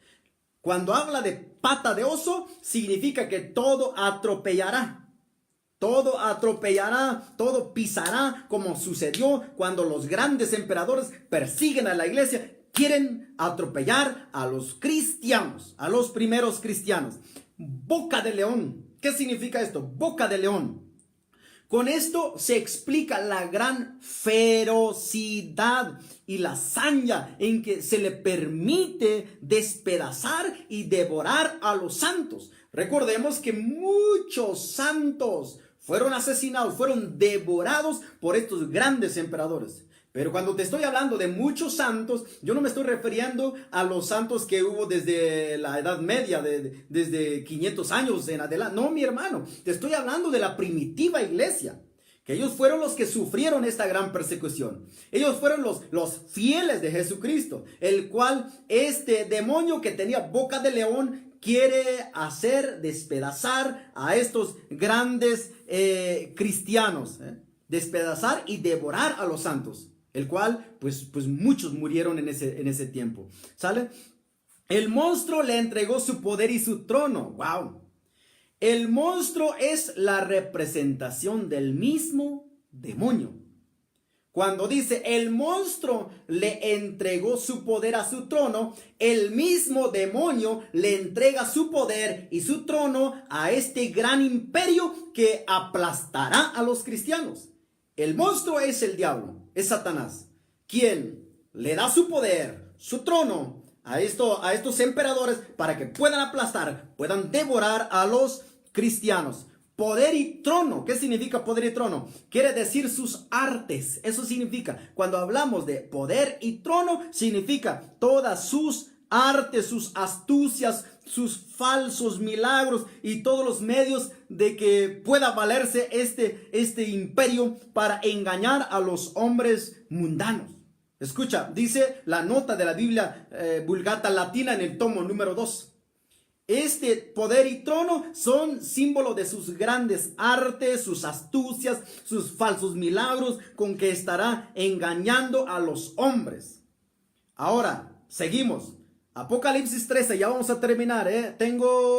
Cuando habla de pata de oso, significa que todo atropellará. Todo atropellará, todo pisará, como sucedió cuando los grandes emperadores persiguen a la iglesia, quieren atropellar a los cristianos, a los primeros cristianos. Boca de león. ¿Qué significa esto? Boca de león. Con esto se explica la gran ferocidad y la saña en que se le permite despedazar y devorar a los santos. Recordemos que muchos santos fueron asesinados, fueron devorados por estos grandes emperadores. Pero cuando te estoy hablando de muchos santos, yo no me estoy refiriendo a los santos que hubo desde la Edad Media, desde 500 años en adelante. No, mi hermano, te estoy hablando de la primitiva iglesia, que ellos fueron los que sufrieron esta gran persecución. Ellos fueron los fieles de Jesucristo, el cual este demonio que tenía boca de león quiere hacer despedazar a estos grandes cristianos, despedazar y devorar a los santos. El cual, pues muchos murieron en ese tiempo. ¿Sale? El monstruo le entregó su poder y su trono. ¡Wow! El monstruo es la representación del mismo demonio. Cuando dice el monstruo le entregó su poder a su trono, el mismo demonio le entrega su poder y su trono a este gran imperio que aplastará a los cristianos. El monstruo es el diablo, es Satanás, quien le da su poder, su trono a estos emperadores para que puedan aplastar, puedan devorar a los cristianos. Poder y trono, ¿qué significa poder y trono? Quiere decir sus artes, eso significa, cuando hablamos de poder y trono, significa todas sus artes, sus astucias, sus falsos milagros y todos los medios de que pueda valerse este imperio para engañar a los hombres mundanos. Escucha, dice la nota de la Biblia Vulgata Latina en el tomo número 2. Este poder y trono son símbolo de sus grandes artes, sus astucias, sus falsos milagros con que estará engañando a los hombres. Ahora, seguimos. Apocalipsis 13, ya vamos a terminar,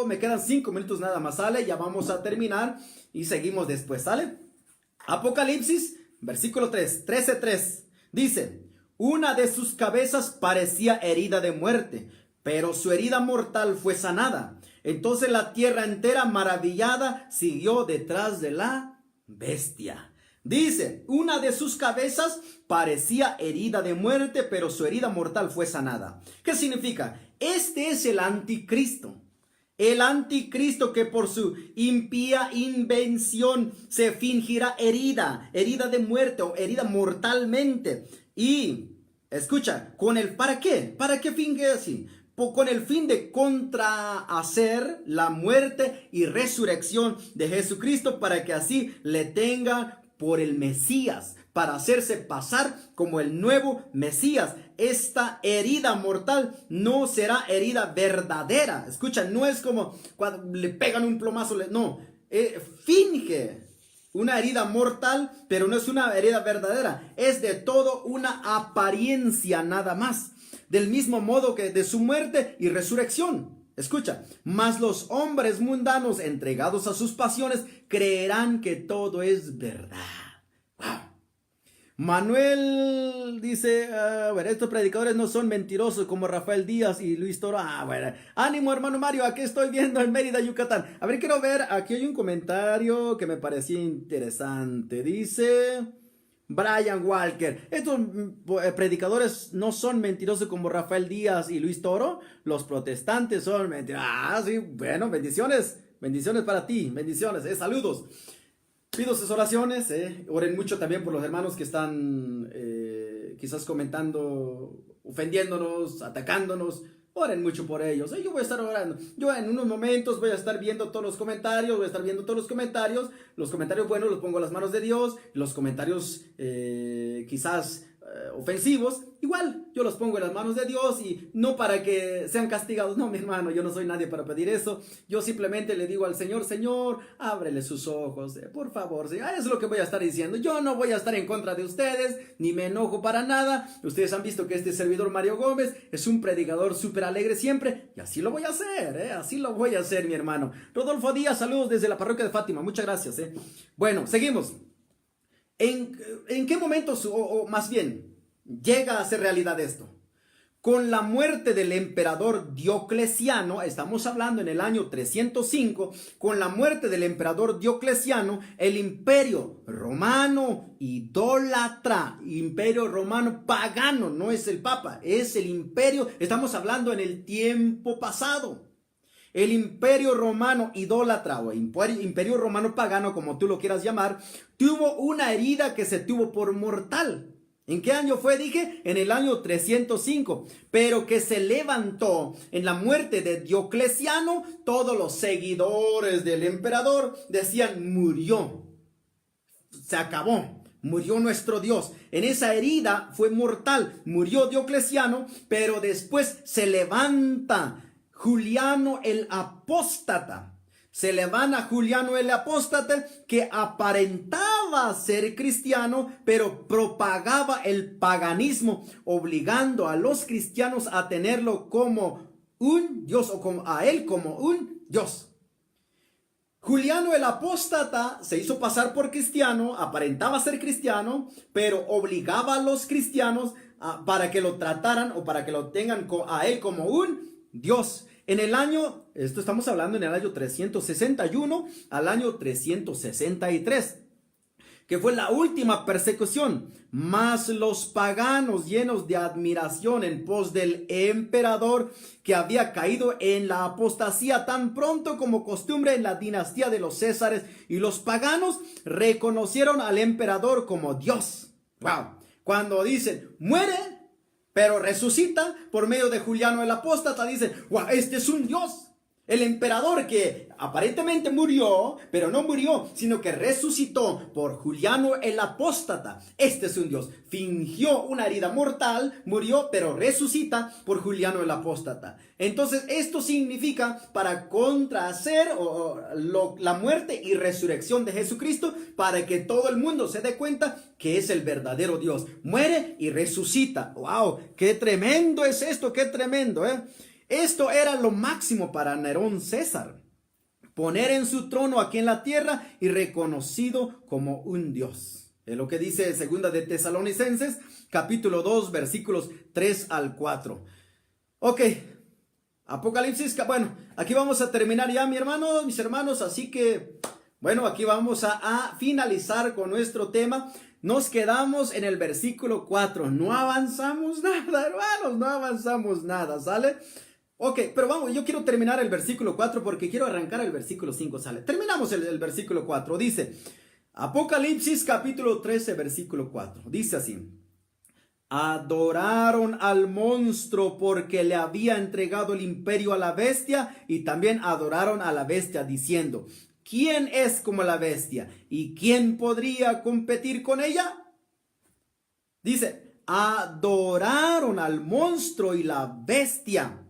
me quedan 5 minutos nada más, ¿sale? Ya vamos a terminar y seguimos después, ¿sale? Apocalipsis, versículo 3, 13:3, dice: una de sus cabezas parecía herida de muerte, pero su herida mortal fue sanada. Entonces la tierra entera, maravillada, siguió detrás de la bestia. Dice, una de sus cabezas parecía herida de muerte, pero su herida mortal fue sanada. ¿Qué significa? Este es el anticristo. El anticristo que por su impía invención se fingirá herida de muerte o herida mortalmente. Y, escucha, ¿para qué? ¿Para qué finge así? Con el fin de contrahacer la muerte y resurrección de Jesucristo, para que así le tenga por el Mesías, para hacerse pasar como el nuevo Mesías. Esta herida mortal no será herida verdadera. Escucha, no es como cuando le pegan un plomazo, no, finge una herida mortal, pero no es una herida verdadera. Es de todo una apariencia nada más. Del mismo modo que de su muerte y resurrección. Escucha, mas los hombres mundanos entregados a sus pasiones creerán que todo es verdad. Wow. Manuel dice, bueno, estos predicadores no son mentirosos como Rafael Díaz y Luis Toro. Bueno, ánimo hermano Mario, aquí estoy viendo en Mérida, Yucatán. A ver, quiero ver, aquí hay un comentario que me pareció interesante. Dice Brian Walker, estos predicadores no son mentirosos como Rafael Díaz y Luis Toro. Los protestantes son mentirosos. Sí, bueno, bendiciones para ti, bendiciones, saludos. Pido sus oraciones, oren mucho también por los hermanos que están quizás comentando, ofendiéndonos, atacándonos. Oren mucho por ellos. Yo voy a estar orando. Yo en unos momentos voy a estar viendo todos los comentarios. Los comentarios buenos los pongo a las manos de Dios. Los comentarios quizás ofensivos, igual yo los pongo en las manos de Dios, y no para que sean castigados. No, mi hermano, yo no soy nadie para pedir eso. Yo simplemente le digo al Señor: Señor, ábrele sus ojos, por favor. ¿Sí? Es lo que voy a estar diciendo. Yo no voy a estar en contra de ustedes, ni me enojo para nada. Ustedes han visto que este servidor Mario Gómez es un predicador súper alegre siempre, y así lo voy a hacer, así lo voy a hacer, mi hermano. Rodolfo Díaz, saludos desde la parroquia de Fátima, muchas gracias. Bueno, seguimos. ¿En qué momentos, o más bien, llega a ser realidad esto? Con la muerte del emperador Diocleciano, estamos hablando en el año 305, con la muerte del emperador Diocleciano, el imperio romano idólatra, imperio romano pagano, no es el papa, es el imperio, estamos hablando en el tiempo pasado. El imperio romano idólatra o imperio romano pagano, como tú lo quieras llamar, tuvo una herida que se tuvo por mortal. ¿En qué año fue? Dije, en el año 305, pero que se levantó en la muerte de Diocleciano. Todos los seguidores del emperador decían: murió, se acabó, murió nuestro Dios. En esa herida fue mortal, murió Diocleciano, pero después se levanta Juliano el apóstata. Se levanta Juliano el apóstata, que aparentaba ser cristiano, pero propagaba el paganismo, obligando a los cristianos a tenerlo como un Dios, o a él como un Dios. Juliano el apóstata se hizo pasar por cristiano, aparentaba ser cristiano, pero obligaba a los cristianos para que lo trataran o para que lo tengan a él como un Dios. En el año, esto estamos hablando en el año 361 al año 363, que fue la última persecución. Mas los paganos, llenos de admiración en pos del emperador, que había caído en la apostasía tan pronto como costumbre en la dinastía de los Césares, y los paganos reconocieron al emperador como Dios. Wow. Cuando dicen muere, pero resucita por medio de Juliano el apóstata, dicen: wow, este es un Dios. El emperador que aparentemente murió, pero no murió, sino que resucitó por Juliano el Apóstata. Este es un Dios. Fingió una herida mortal, murió, pero resucita por Juliano el Apóstata. Entonces, esto significa para contrahacer la muerte y resurrección de Jesucristo, para que todo el mundo se dé cuenta que es el verdadero Dios. Muere y resucita. ¡Wow! ¡Qué tremendo es esto! ¡Qué tremendo! Esto era lo máximo para Nerón César. Poner en su trono aquí en la tierra y reconocido como un Dios. Es lo que dice 2 de Tesalonicenses, capítulo 2, versículos 3 al 4. Ok, Apocalipsis, bueno, aquí vamos a terminar ya, mis hermanos, así que, bueno, aquí vamos a finalizar con nuestro tema. Nos quedamos en el versículo 4, no avanzamos nada, hermanos, no avanzamos nada, ¿sale? Ok, pero vamos, yo quiero terminar el versículo 4 porque quiero arrancar el versículo 5, ¿sale? Terminamos el versículo 4, dice, Apocalipsis capítulo 13, versículo 4, dice así, adoraron al monstruo porque le había entregado el imperio a la bestia y también adoraron a la bestia diciendo, ¿quién es como la bestia y quién podría competir con ella? Dice, adoraron al monstruo y la bestia.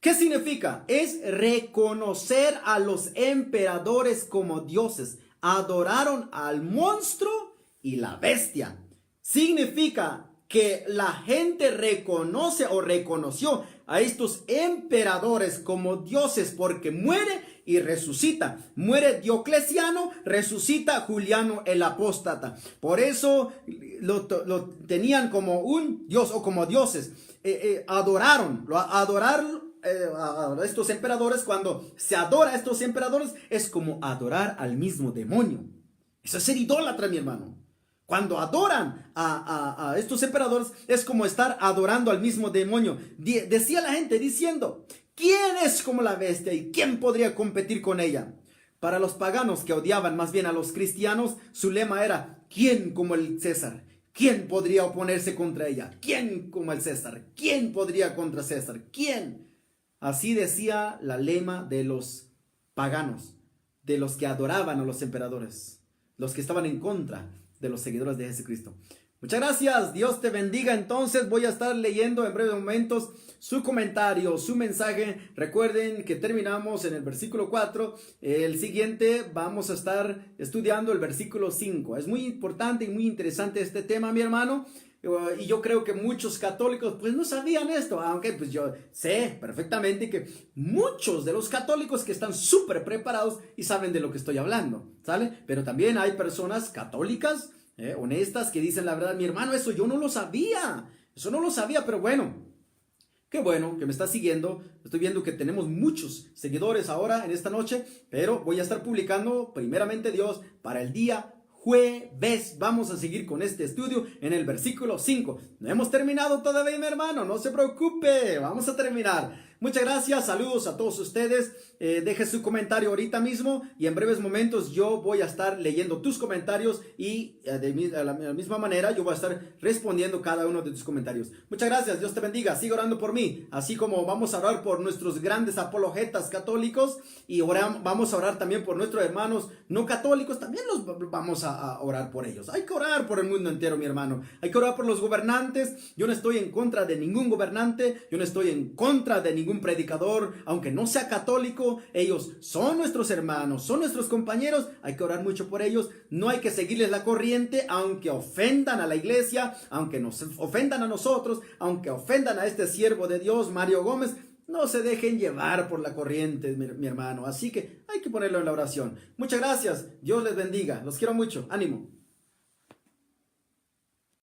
¿Qué significa? Es reconocer a los emperadores como dioses. Adoraron al monstruo y la bestia. Significa que la gente reconoce o reconoció a estos emperadores como dioses porque muere y resucita. Muere Diocleciano, resucita Juliano el Apóstata. Por eso lo tenían como un dios o como dioses. Adoraron a estos emperadores. Cuando se adora a estos emperadores es como adorar al mismo demonio. Eso es ser idólatra, mi hermano. Cuando adoran a estos emperadores es como estar adorando al mismo demonio. Decía la gente diciendo, ¿quién es como la bestia y quién podría competir con ella? Para los paganos que odiaban más bien a los cristianos, su lema era, ¿quién como el César? ¿Quién podría oponerse contra ella? ¿Quién como el César? ¿Quién podría contra César? ¿Quién? Así decía la lema de los paganos, de los que adoraban a los emperadores, los que estaban en contra de los seguidores de Jesucristo. Muchas gracias, Dios te bendiga. Entonces voy a estar leyendo en breves momentos su comentario, su mensaje. Recuerden que terminamos en el versículo 4. El siguiente vamos a estar estudiando el versículo 5. Es muy importante y muy interesante este tema, mi hermano. Y yo creo que muchos católicos pues no sabían esto, aunque pues yo sé perfectamente que muchos de los católicos que están súper preparados y saben de lo que estoy hablando, ¿sale? Pero también hay personas católicas, honestas, que dicen la verdad, mi hermano, eso no lo sabía, pero bueno, qué bueno que me está siguiendo. Estoy viendo que tenemos muchos seguidores ahora en esta noche, pero voy a estar publicando primeramente Dios para el día jueves. Vamos a seguir con este estudio en el versículo 5. No hemos terminado todavía, mi hermano, no se preocupe, vamos a terminar. Muchas gracias, saludos a todos ustedes. Deje su comentario ahorita mismo y en breves momentos yo voy a estar leyendo tus comentarios y de la misma manera yo voy a estar respondiendo cada uno de tus comentarios. Muchas gracias, Dios te bendiga, sigue orando por mí, así como vamos a orar por nuestros grandes apologetas católicos y vamos a orar también por nuestros hermanos no católicos, también los vamos a orar por ellos. Hay que orar por el mundo entero, mi hermano. Hay que orar por los gobernantes. Yo no estoy en contra de ningún gobernante, yo no estoy en contra de ningún predicador, aunque no sea católico. Ellos son nuestros hermanos, son nuestros compañeros, hay que orar mucho por ellos. No hay que seguirles la corriente, aunque ofendan a la iglesia, aunque nos ofendan a nosotros, aunque ofendan a este siervo de Dios, Mario Gómez. No se dejen llevar por la corriente, mi hermano. Así que hay que ponerlo en la oración. Muchas gracias, Dios les bendiga, los quiero mucho, ánimo.